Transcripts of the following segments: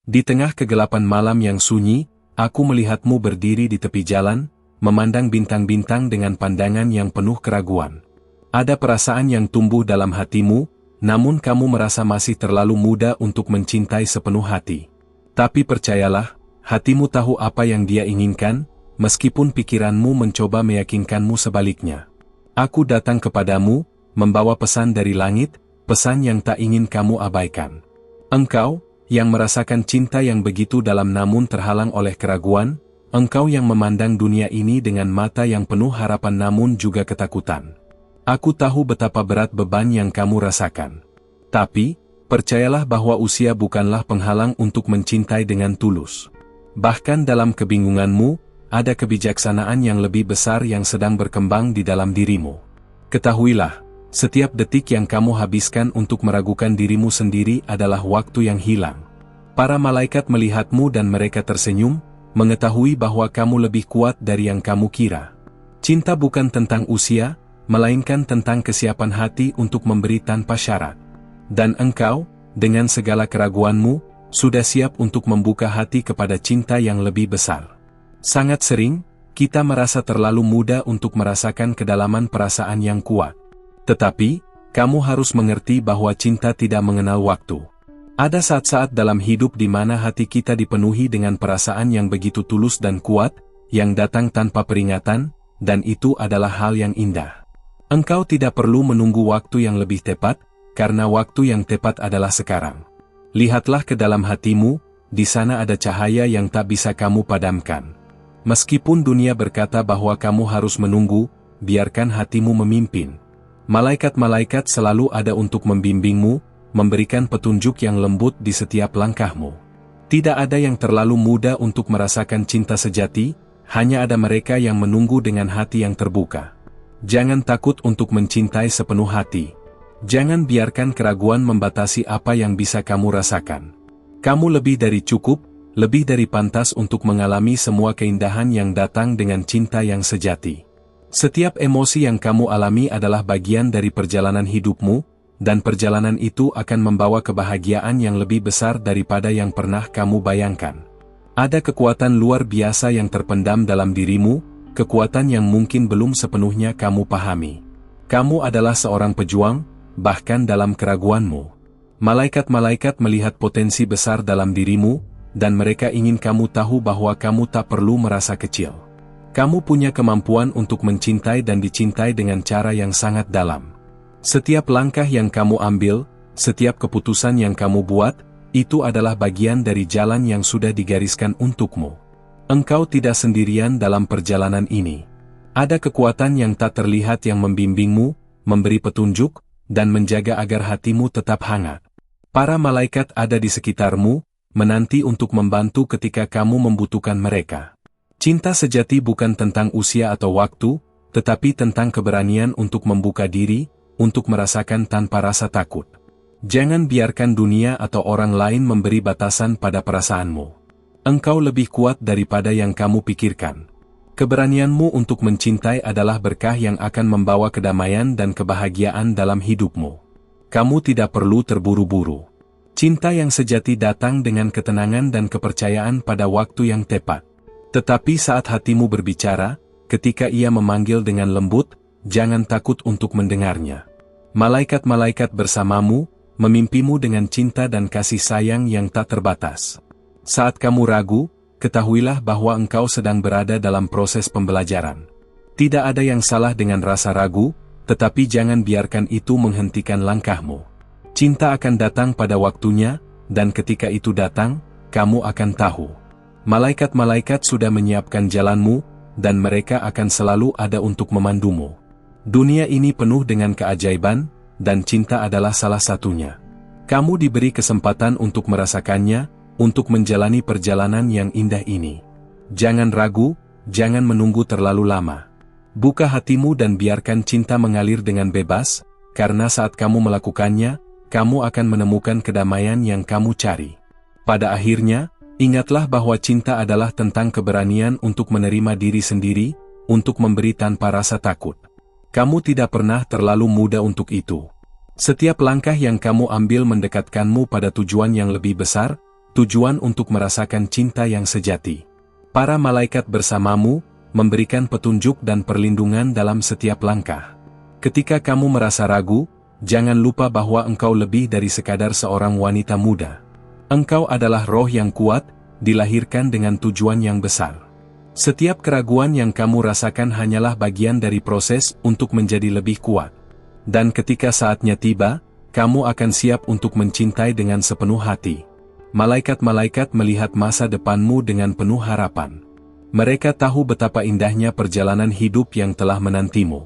Di tengah kegelapan malam yang sunyi, aku melihatmu berdiri di tepi jalan, memandang bintang-bintang dengan pandangan yang penuh keraguan. Ada perasaan yang tumbuh dalam hatimu, namun kamu merasa masih terlalu muda untuk mencintai sepenuh hati. Tapi percayalah, hatimu tahu apa yang dia inginkan, meskipun pikiranmu mencoba meyakinkanmu sebaliknya. Aku datang kepadamu, membawa pesan dari langit, pesan yang tak ingin kamu abaikan. Engkau, yang merasakan cinta yang begitu dalam namun terhalang oleh keraguan, engkau yang memandang dunia ini dengan mata yang penuh harapan namun juga ketakutan. Aku tahu betapa berat beban yang kamu rasakan. Tapi, percayalah bahwa usia bukanlah penghalang untuk mencintai dengan tulus. Bahkan dalam kebingunganmu, ada kebijaksanaan yang lebih besar yang sedang berkembang di dalam dirimu. Ketahuilah, setiap detik yang kamu habiskan untuk meragukan dirimu sendiri adalah waktu yang hilang. Para malaikat melihatmu dan mereka tersenyum, mengetahui bahwa kamu lebih kuat dari yang kamu kira. Cinta bukan tentang usia, melainkan tentang kesiapan hati untuk memberi tanpa syarat. Dan engkau, dengan segala keraguanmu, sudah siap untuk membuka hati kepada cinta yang lebih besar. Sangat sering, kita merasa terlalu muda untuk merasakan kedalaman perasaan yang kuat. Tetapi, kamu harus mengerti bahwa cinta tidak mengenal waktu. Ada saat-saat dalam hidup di mana hati kita dipenuhi dengan perasaan yang begitu tulus dan kuat, yang datang tanpa peringatan, dan itu adalah hal yang indah. Engkau tidak perlu menunggu waktu yang lebih tepat, karena waktu yang tepat adalah sekarang. Lihatlah ke dalam hatimu, di sana ada cahaya yang tak bisa kamu padamkan. Meskipun dunia berkata bahwa kamu harus menunggu, biarkan hatimu memimpin. Malaikat-malaikat selalu ada untuk membimbingmu, memberikan petunjuk yang lembut di setiap langkahmu. Tidak ada yang terlalu muda untuk merasakan cinta sejati, hanya ada mereka yang menunggu dengan hati yang terbuka. Jangan takut untuk mencintai sepenuh hati. Jangan biarkan keraguan membatasi apa yang bisa kamu rasakan. Kamu lebih dari cukup, lebih dari pantas untuk mengalami semua keindahan yang datang dengan cinta yang sejati. Setiap emosi yang kamu alami adalah bagian dari perjalanan hidupmu, dan perjalanan itu akan membawa kebahagiaan yang lebih besar daripada yang pernah kamu bayangkan. Ada kekuatan luar biasa yang terpendam dalam dirimu, kekuatan yang mungkin belum sepenuhnya kamu pahami. Kamu adalah seorang pejuang, bahkan dalam keraguanmu. Malaikat-malaikat melihat potensi besar dalam dirimu, dan mereka ingin kamu tahu bahwa kamu tak perlu merasa kecil. Kamu punya kemampuan untuk mencintai dan dicintai dengan cara yang sangat dalam. Setiap langkah yang kamu ambil, setiap keputusan yang kamu buat, itu adalah bagian dari jalan yang sudah digariskan untukmu. Engkau tidak sendirian dalam perjalanan ini. Ada kekuatan yang tak terlihat yang membimbingmu, memberi petunjuk, dan menjaga agar hatimu tetap hangat. Para malaikat ada di sekitarmu, menanti untuk membantu ketika kamu membutuhkan mereka. Cinta sejati bukan tentang usia atau waktu, tetapi tentang keberanian untuk membuka diri, untuk merasakan tanpa rasa takut. Jangan biarkan dunia atau orang lain memberi batasan pada perasaanmu. Engkau lebih kuat daripada yang kamu pikirkan. Keberanianmu untuk mencintai adalah berkah yang akan membawa kedamaian dan kebahagiaan dalam hidupmu. Kamu tidak perlu terburu-buru. Cinta yang sejati datang dengan ketenangan dan kepercayaan pada waktu yang tepat. Tetapi saat hatimu berbicara, ketika ia memanggil dengan lembut, jangan takut untuk mendengarnya. Malaikat-malaikat bersamamu, memimpimu dengan cinta dan kasih sayang yang tak terbatas. Saat kamu ragu, ketahuilah bahwa engkau sedang berada dalam proses pembelajaran. Tidak ada yang salah dengan rasa ragu, tetapi jangan biarkan itu menghentikan langkahmu. Cinta akan datang pada waktunya, dan ketika itu datang, kamu akan tahu. Malaikat-malaikat sudah menyiapkan jalanmu, dan mereka akan selalu ada untuk memandumu. Dunia ini penuh dengan keajaiban, dan cinta adalah salah satunya. Kamu diberi kesempatan untuk merasakannya, untuk menjalani perjalanan yang indah ini. Jangan ragu, jangan menunggu terlalu lama. Buka hatimu dan biarkan cinta mengalir dengan bebas, karena saat kamu melakukannya, kamu akan menemukan kedamaian yang kamu cari. Pada akhirnya, ingatlah bahwa cinta adalah tentang keberanian untuk menerima diri sendiri, untuk memberi tanpa rasa takut. Kamu tidak pernah terlalu muda untuk itu. Setiap langkah yang kamu ambil mendekatkanmu pada tujuan yang lebih besar, tujuan untuk merasakan cinta yang sejati. Para malaikat bersamamu, memberikan petunjuk dan perlindungan dalam setiap langkah. Ketika kamu merasa ragu, jangan lupa bahwa engkau lebih dari sekadar seorang wanita muda. Engkau adalah roh yang kuat, dilahirkan dengan tujuan yang besar. Setiap keraguan yang kamu rasakan hanyalah bagian dari proses untuk menjadi lebih kuat. Dan ketika saatnya tiba, kamu akan siap untuk mencintai dengan sepenuh hati. Malaikat-malaikat melihat masa depanmu dengan penuh harapan. Mereka tahu betapa indahnya perjalanan hidup yang telah menantimu.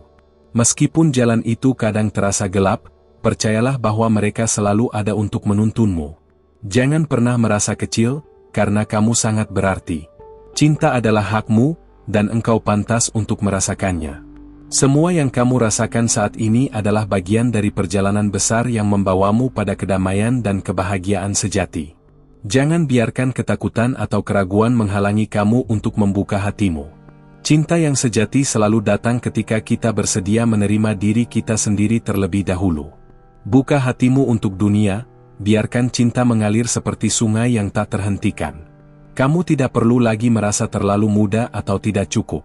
Meskipun jalan itu kadang terasa gelap, percayalah bahwa mereka selalu ada untuk menuntunmu. Jangan pernah merasa kecil, karena kamu sangat berarti. Cinta adalah hakmu, dan engkau pantas untuk merasakannya. Semua yang kamu rasakan saat ini adalah bagian dari perjalanan besar yang membawamu pada kedamaian dan kebahagiaan sejati. Jangan biarkan ketakutan atau keraguan menghalangi kamu untuk membuka hatimu. Cinta yang sejati selalu datang ketika kita bersedia menerima diri kita sendiri terlebih dahulu. Buka hatimu untuk dunia, biarkan cinta mengalir seperti sungai yang tak terhentikan. Kamu tidak perlu lagi merasa terlalu muda atau tidak cukup.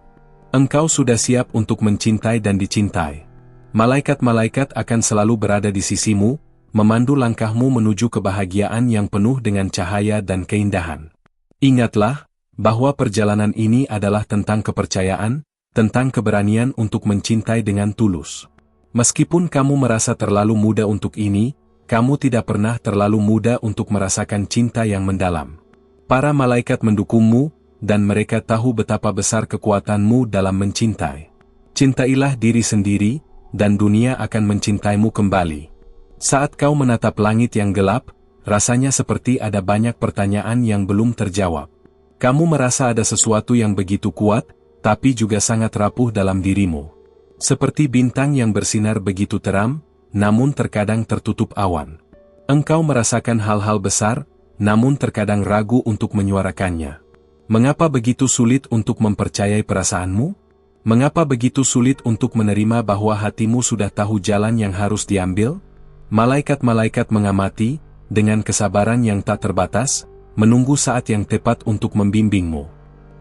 Engkau sudah siap untuk mencintai dan dicintai. Malaikat-malaikat akan selalu berada di sisimu, memandu langkahmu menuju kebahagiaan yang penuh dengan cahaya dan keindahan. Ingatlah, bahwa perjalanan ini adalah tentang kepercayaan, tentang keberanian untuk mencintai dengan tulus. Meskipun kamu merasa terlalu muda untuk ini, kamu tidak pernah terlalu muda untuk merasakan cinta yang mendalam. Para malaikat mendukungmu, dan mereka tahu betapa besar kekuatanmu dalam mencintai. Cintailah diri sendiri, dan dunia akan mencintaimu kembali. Saat kau menatap langit yang gelap, rasanya seperti ada banyak pertanyaan yang belum terjawab. Kamu merasa ada sesuatu yang begitu kuat, tapi juga sangat rapuh dalam dirimu. Seperti bintang yang bersinar begitu terang, namun terkadang tertutup awan. Engkau merasakan hal-hal besar, namun terkadang ragu untuk menyuarakannya. Mengapa begitu sulit untuk mempercayai perasaanmu? Mengapa begitu sulit untuk menerima bahwa hatimu sudah tahu jalan yang harus diambil? Malaikat-malaikat mengamati, dengan kesabaran yang tak terbatas, menunggu saat yang tepat untuk membimbingmu.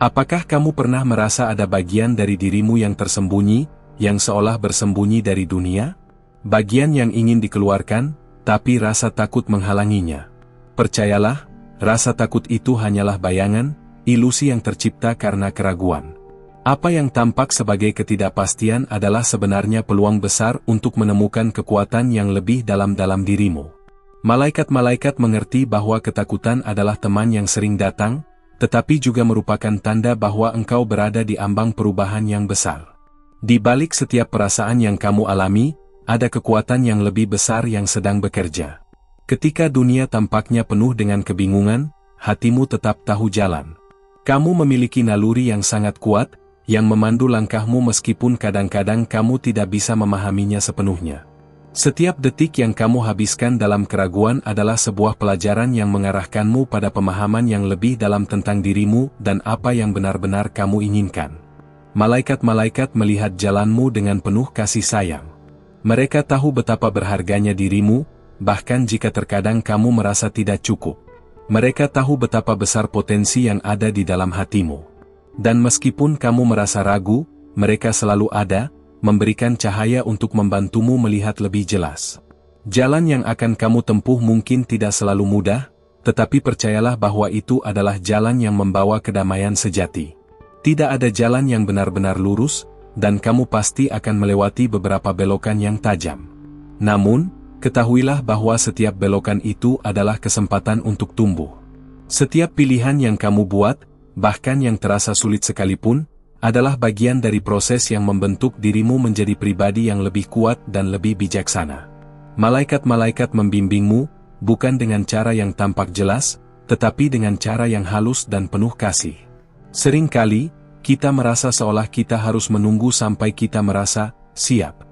Apakah kamu pernah merasa ada bagian dari dirimu yang tersembunyi, yang seolah bersembunyi dari dunia? Bagian yang ingin dikeluarkan, tapi rasa takut menghalanginya. Percayalah, rasa takut itu hanyalah bayangan, ilusi yang tercipta karena keraguan. Apa yang tampak sebagai ketidakpastian adalah sebenarnya peluang besar untuk menemukan kekuatan yang lebih dalam dirimu. Malaikat-malaikat mengerti bahwa ketakutan adalah teman yang sering datang, tetapi juga merupakan tanda bahwa engkau berada di ambang perubahan yang besar. Di balik setiap perasaan yang kamu alami, ada kekuatan yang lebih besar yang sedang bekerja. Ketika dunia tampaknya penuh dengan kebingungan, hatimu tetap tahu jalan. Kamu memiliki naluri yang sangat kuat, yang memandu langkahmu meskipun kadang-kadang kamu tidak bisa memahaminya sepenuhnya. Setiap detik yang kamu habiskan dalam keraguan adalah sebuah pelajaran yang mengarahkanmu pada pemahaman yang lebih dalam tentang dirimu dan apa yang benar-benar kamu inginkan. Malaikat-malaikat melihat jalanmu dengan penuh kasih sayang. Mereka tahu betapa berharganya dirimu, bahkan jika terkadang kamu merasa tidak cukup. Mereka tahu betapa besar potensi yang ada di dalam hatimu. Dan meskipun kamu merasa ragu, mereka selalu ada, memberikan cahaya untuk membantumu melihat lebih jelas. Jalan yang akan kamu tempuh mungkin tidak selalu mudah, tetapi percayalah bahwa itu adalah jalan yang membawa kedamaian sejati. Tidak ada jalan yang benar-benar lurus, dan kamu pasti akan melewati beberapa belokan yang tajam. Namun, ketahuilah bahwa setiap belokan itu adalah kesempatan untuk tumbuh. Setiap pilihan yang kamu buat, bahkan yang terasa sulit sekalipun, adalah bagian dari proses yang membentuk dirimu menjadi pribadi yang lebih kuat dan lebih bijaksana. Malaikat-malaikat membimbingmu, bukan dengan cara yang tampak jelas, tetapi dengan cara yang halus dan penuh kasih. Seringkali, kita merasa seolah kita harus menunggu sampai kita merasa siap.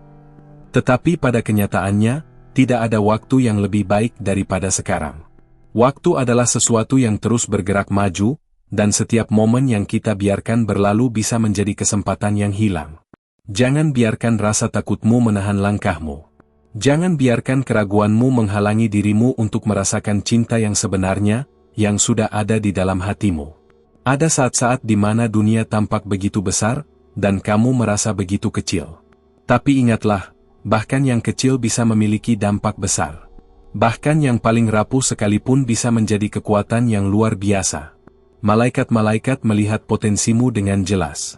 Tetapi pada kenyataannya, tidak ada waktu yang lebih baik daripada sekarang. Waktu adalah sesuatu yang terus bergerak maju, dan setiap momen yang kita biarkan berlalu bisa menjadi kesempatan yang hilang. Jangan biarkan rasa takutmu menahan langkahmu. Jangan biarkan keraguanmu menghalangi dirimu untuk merasakan cinta yang sebenarnya, yang sudah ada di dalam hatimu. Ada saat-saat di mana dunia tampak begitu besar, dan kamu merasa begitu kecil. Tapi ingatlah, bahkan yang kecil bisa memiliki dampak besar. Bahkan yang paling rapuh sekalipun bisa menjadi kekuatan yang luar biasa. Malaikat-malaikat melihat potensimu dengan jelas.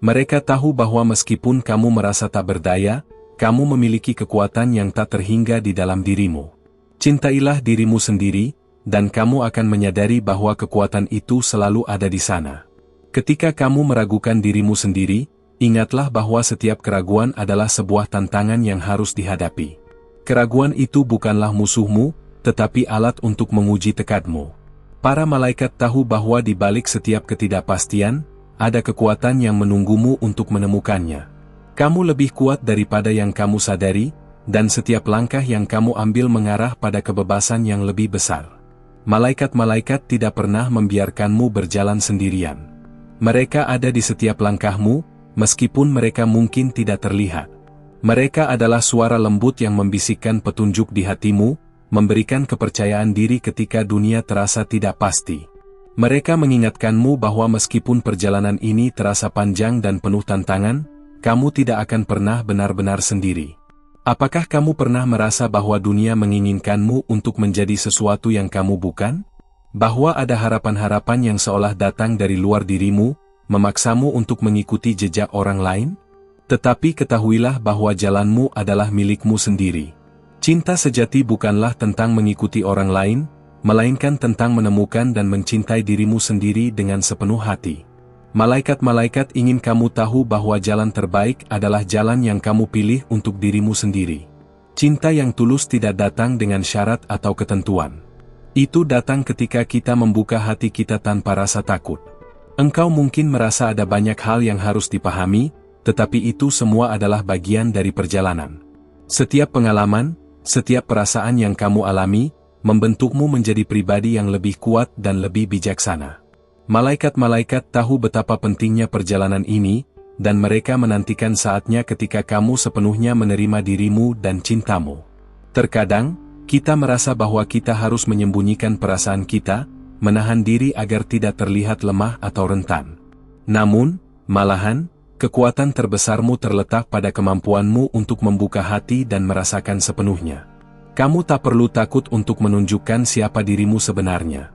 Mereka tahu bahwa meskipun kamu merasa tak berdaya, kamu memiliki kekuatan yang tak terhingga di dalam dirimu. Cintailah dirimu sendiri, dan kamu akan menyadari bahwa kekuatan itu selalu ada di sana. Ketika kamu meragukan dirimu sendiri, ingatlah bahwa setiap keraguan adalah sebuah tantangan yang harus dihadapi. Keraguan itu bukanlah musuhmu, tetapi alat untuk menguji tekadmu. Para malaikat tahu bahwa di balik setiap ketidakpastian, ada kekuatan yang menunggumu untuk menemukannya. Kamu lebih kuat daripada yang kamu sadari, dan setiap langkah yang kamu ambil mengarah pada kebebasan yang lebih besar. Malaikat-malaikat tidak pernah membiarkanmu berjalan sendirian. Mereka ada di setiap langkahmu, meskipun mereka mungkin tidak terlihat. Mereka adalah suara lembut yang membisikkan petunjuk di hatimu, memberikan kepercayaan diri ketika dunia terasa tidak pasti. Mereka mengingatkanmu bahwa meskipun perjalanan ini terasa panjang dan penuh tantangan, kamu tidak akan pernah benar-benar sendiri. Apakah kamu pernah merasa bahwa dunia menginginkanmu untuk menjadi sesuatu yang kamu bukan? Bahwa ada harapan-harapan yang seolah datang dari luar dirimu, memaksamu untuk mengikuti jejak orang lain? Tetapi ketahuilah bahwa jalanmu adalah milikmu sendiri. Cinta sejati bukanlah tentang mengikuti orang lain, melainkan tentang menemukan dan mencintai dirimu sendiri dengan sepenuh hati. Malaikat-malaikat ingin kamu tahu bahwa jalan terbaik adalah jalan yang kamu pilih untuk dirimu sendiri. Cinta yang tulus tidak datang dengan syarat atau ketentuan. Itu datang ketika kita membuka hati kita tanpa rasa takut. Engkau mungkin merasa ada banyak hal yang harus dipahami, tetapi itu semua adalah bagian dari perjalanan. Setiap pengalaman, setiap perasaan yang kamu alami, membentukmu menjadi pribadi yang lebih kuat dan lebih bijaksana. Malaikat-malaikat tahu betapa pentingnya perjalanan ini, dan mereka menantikan saatnya ketika kamu sepenuhnya menerima dirimu dan cintamu. Terkadang, kita merasa bahwa kita harus menyembunyikan perasaan kita, menahan diri agar tidak terlihat lemah atau rentan. Namun, malahan, kekuatan terbesarmu terletak pada kemampuanmu untuk membuka hati dan merasakan sepenuhnya. Kamu tak perlu takut untuk menunjukkan siapa dirimu sebenarnya.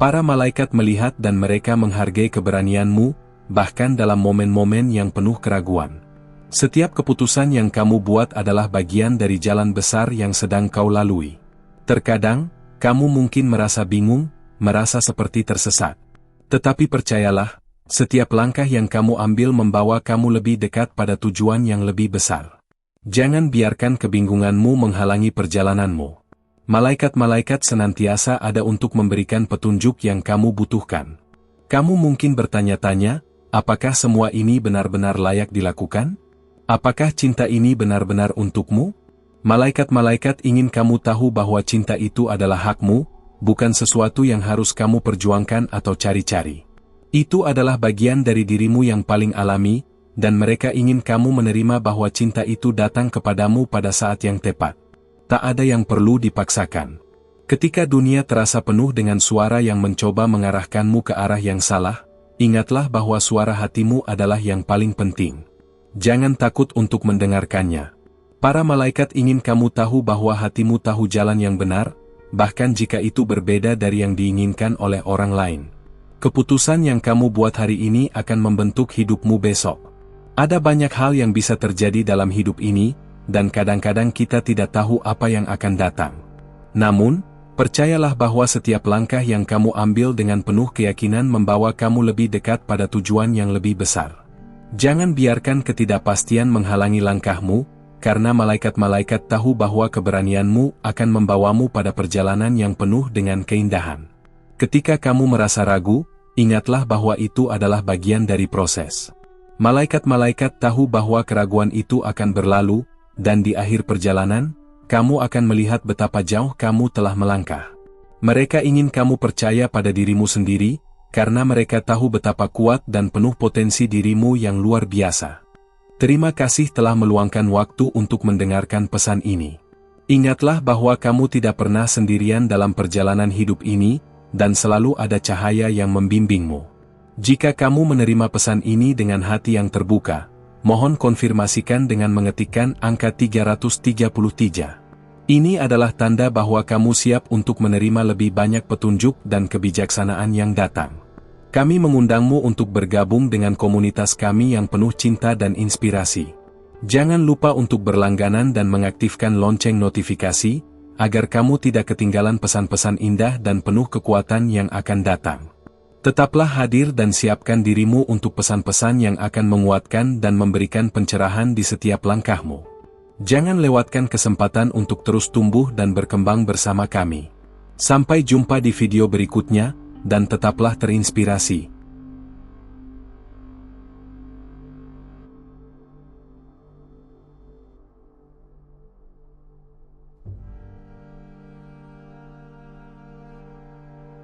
Para malaikat melihat dan mereka menghargai keberanianmu, bahkan dalam momen-momen yang penuh keraguan. Setiap keputusan yang kamu buat adalah bagian dari jalan besar yang sedang kau lalui. Terkadang, kamu mungkin merasa bingung, merasa seperti tersesat. Tetapi percayalah, setiap langkah yang kamu ambil membawa kamu lebih dekat pada tujuan yang lebih besar. Jangan biarkan kebingunganmu menghalangi perjalananmu. Malaikat-malaikat senantiasa ada untuk memberikan petunjuk yang kamu butuhkan. Kamu mungkin bertanya-tanya, apakah semua ini benar-benar layak dilakukan? Apakah cinta ini benar-benar untukmu? Malaikat-malaikat ingin kamu tahu bahwa cinta itu adalah hakmu, bukan sesuatu yang harus kamu perjuangkan atau cari-cari. Itu adalah bagian dari dirimu yang paling alami, dan mereka ingin kamu menerima bahwa cinta itu datang kepadamu pada saat yang tepat. Tak ada yang perlu dipaksakan. Ketika dunia terasa penuh dengan suara yang mencoba mengarahkanmu ke arah yang salah, ingatlah bahwa suara hatimu adalah yang paling penting. Jangan takut untuk mendengarkannya. Para malaikat ingin kamu tahu bahwa hatimu tahu jalan yang benar, bahkan jika itu berbeda dari yang diinginkan oleh orang lain. Keputusan yang kamu buat hari ini akan membentuk hidupmu besok. Ada banyak hal yang bisa terjadi dalam hidup ini, dan kadang-kadang kita tidak tahu apa yang akan datang. Namun, percayalah bahwa setiap langkah yang kamu ambil dengan penuh keyakinan membawa kamu lebih dekat pada tujuan yang lebih besar. Jangan biarkan ketidakpastian menghalangi langkahmu, karena malaikat-malaikat tahu bahwa keberanianmu akan membawamu pada perjalanan yang penuh dengan keindahan. Ketika kamu merasa ragu, ingatlah bahwa itu adalah bagian dari proses. Malaikat-malaikat tahu bahwa keraguan itu akan berlalu, dan di akhir perjalanan, kamu akan melihat betapa jauh kamu telah melangkah. Mereka ingin kamu percaya pada dirimu sendiri, karena mereka tahu betapa kuat dan penuh potensi dirimu yang luar biasa. Terima kasih telah meluangkan waktu untuk mendengarkan pesan ini. Ingatlah bahwa kamu tidak pernah sendirian dalam perjalanan hidup ini, dan selalu ada cahaya yang membimbingmu. Jika kamu menerima pesan ini dengan hati yang terbuka, mohon konfirmasikan dengan mengetikkan angka 333. Ini adalah tanda bahwa kamu siap untuk menerima lebih banyak petunjuk dan kebijaksanaan yang datang. Kami mengundangmu untuk bergabung dengan komunitas kami yang penuh cinta dan inspirasi. Jangan lupa untuk berlangganan dan mengaktifkan lonceng notifikasi, agar kamu tidak ketinggalan pesan-pesan indah dan penuh kekuatan yang akan datang. Tetaplah hadir dan siapkan dirimu untuk pesan-pesan yang akan menguatkan dan memberikan pencerahan di setiap langkahmu. Jangan lewatkan kesempatan untuk terus tumbuh dan berkembang bersama kami. Sampai jumpa di video berikutnya, dan tetaplah terinspirasi.